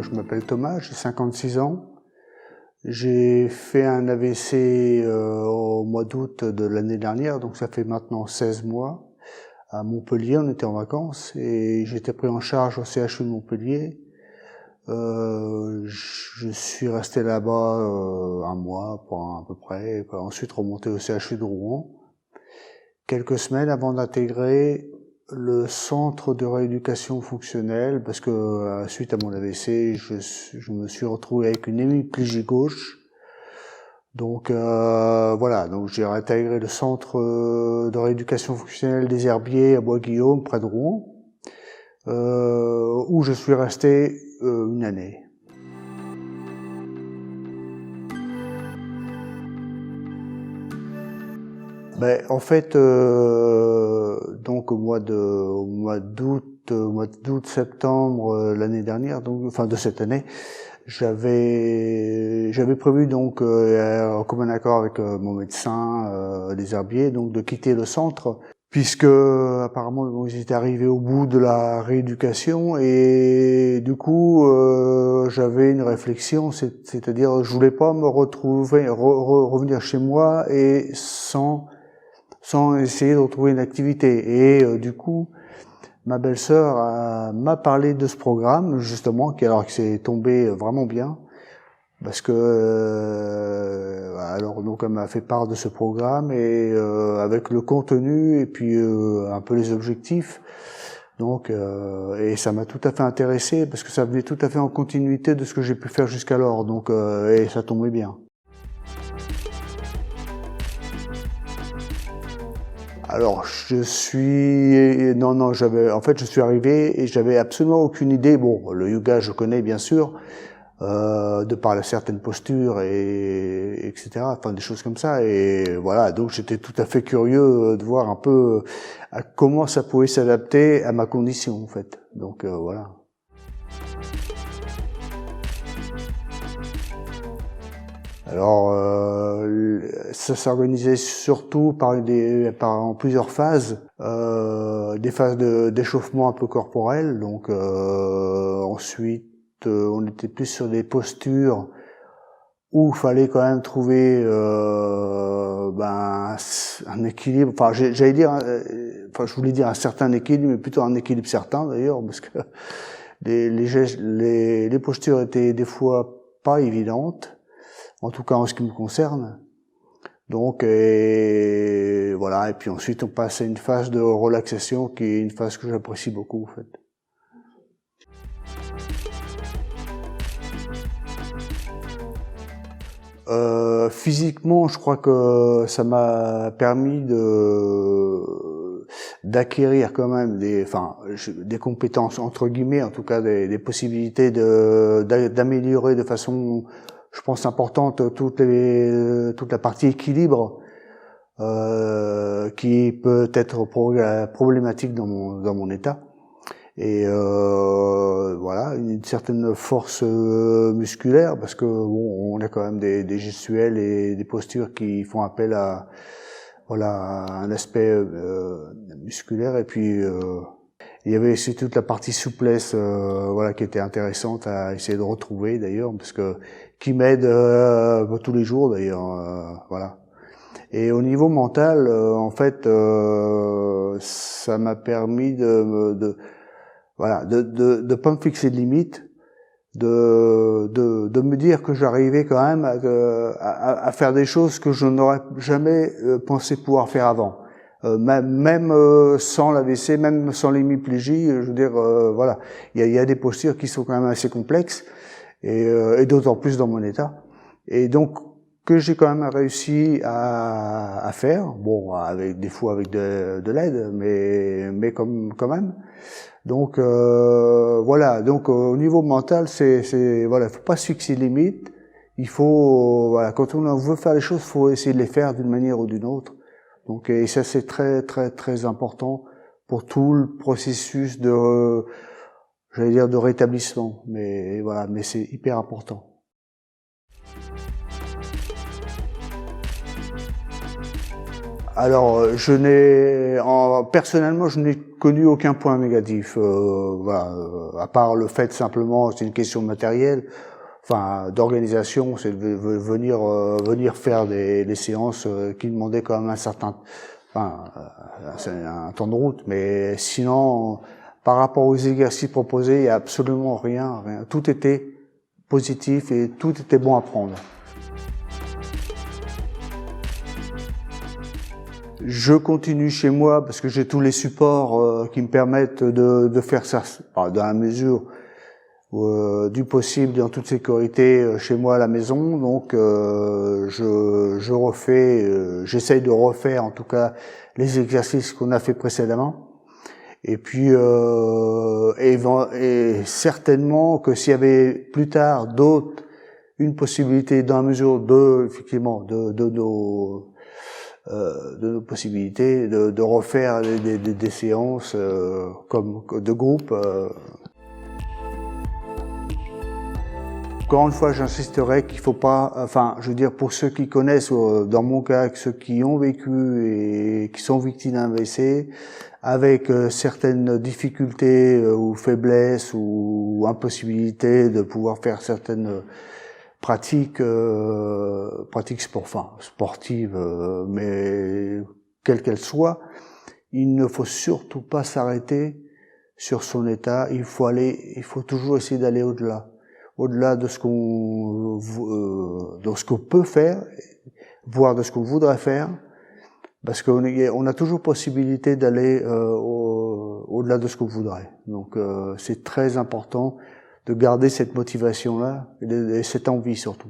je m'appelle Thomas, j'ai 56 ans. J'ai fait un AVC au mois d'août de l'année dernière, donc ça fait maintenant 16 mois. À Montpellier, on était en vacances et j'étais pris en charge au CHU de Montpellier. Je suis resté là-bas un mois à peu près, et ensuite remonté au CHU de Rouen. Quelques semaines avant d'intégrer le centre de rééducation fonctionnelle, parce que suite à mon AVC, je me suis retrouvé avec une hémiplégie gauche. Donc voilà, donc j'ai réintégré le centre de rééducation fonctionnelle des Herbiers à Bois-Guillaume, près de Rouen, où je suis resté une année. Ben, en fait, donc au mois d'août, septembre l'année dernière, donc enfin de cette année, j'avais prévu donc en commun accord avec mon médecin des Herbiers, donc de quitter le centre, puisque apparemment ils étaient arrivés au bout de la rééducation et du coup j'avais une réflexion, c'est-à-dire je voulais pas me retrouver revenir chez moi et sans essayer de retrouver une activité. Et du coup, ma belle-sœur m'a parlé de ce programme, justement, que c'est tombé vraiment bien, parce que alors donc elle m'a fait part de ce programme et avec le contenu et puis un peu les objectifs. Donc et ça m'a tout à fait intéressé parce que ça venait tout à fait en continuité de ce que j'ai pu faire jusqu'alors. Donc et ça tombait bien. Alors, je suis arrivé et j'avais absolument aucune idée. Bon, le yoga, je connais bien sûr, de par certaines postures et etc. Enfin, des choses comme ça. Et voilà, donc j'étais tout à fait curieux de voir un peu à comment ça pouvait s'adapter à ma condition, en fait. Donc voilà. Alors, ça s'organisait surtout en plusieurs phases, des phases d'échauffement un peu corporel. Donc, ensuite, on était plus sur des postures où il fallait quand même trouver un équilibre. Enfin, j'allais dire, je voulais dire un certain équilibre, mais plutôt un équilibre certain d'ailleurs, parce que les postures étaient des fois pas évidentes. En tout cas en ce qui me concerne. Donc voilà, et puis ensuite on passe à une phase de relaxation qui est une phase que j'apprécie beaucoup en fait. Physiquement, je crois que ça m'a permis d'acquérir quand même des compétences entre guillemets, en tout cas des possibilités d'améliorer de façon, je pense, importante toute la partie équilibre qui peut être problématique dans mon état. Et voilà, une certaine force musculaire, parce que bon, on a quand même des gestuels et des postures qui font appel à un aspect musculaire. Et puis il y avait aussi toute la partie souplesse qui était intéressante à essayer de retrouver d'ailleurs, parce que qui m'aide tous les jours d'ailleurs, voilà. Et au niveau mental, en fait, ça m'a permis de pas me fixer de limites, de me dire que j'arrivais quand même à faire des choses que je n'aurais jamais pensé pouvoir faire avant. Même sans l'AVC, même sans l'hémiplégie, je veux dire, voilà, il y a des postures qui sont quand même assez complexes et d'autant plus dans mon état. Et donc que j'ai quand même réussi à faire, bon, des fois avec de l'aide, mais quand même. Donc voilà, donc au niveau mental, voilà, faut pas se fixer de limites. Il faut voilà, quand on veut faire les choses, faut essayer de les faire d'une manière ou d'une autre. Donc et ça c'est très très très important pour tout le processus de rétablissement. Mais voilà, mais c'est hyper important. Alors, personnellement, je n'ai connu aucun point négatif. Voilà, à part le fait simplement, c'est une question de matériel, enfin d'organisation, c'est de venir faire des séances qui demandaient quand même un temps de route. Mais sinon, par rapport aux exercices proposés, il n'y a absolument rien. Tout était positif et tout était bon à prendre. Je continue chez moi parce que j'ai tous les supports qui me permettent de faire ça, dans la mesure du possible, dans toute sécurité, chez moi à la maison. Donc je refais, j'essaye de refaire en tout cas les exercices qu'on a fait précédemment. Et puis et certainement que s'il y avait plus tard une possibilité dans la mesure effectivement de nos possibilités de refaire des séances comme de groupe. Encore une fois, j'insisterai qu'il faut pas, enfin, je veux dire, pour ceux qui connaissent, dans mon cas, ceux qui ont vécu et qui sont victimes d'un AVC, avec certaines difficultés ou faiblesses ou impossibilités de pouvoir faire certaines pratiques sportives, mais quelles qu'elles soient, il ne faut surtout pas s'arrêter sur son état. Il faut toujours essayer d'aller au-delà de ce qu'on peut faire, voire de ce qu'on voudrait faire, parce qu'on a toujours possibilité d'aller au-delà de ce qu'on voudrait. Donc c'est très important de garder cette motivation-là et cette envie surtout.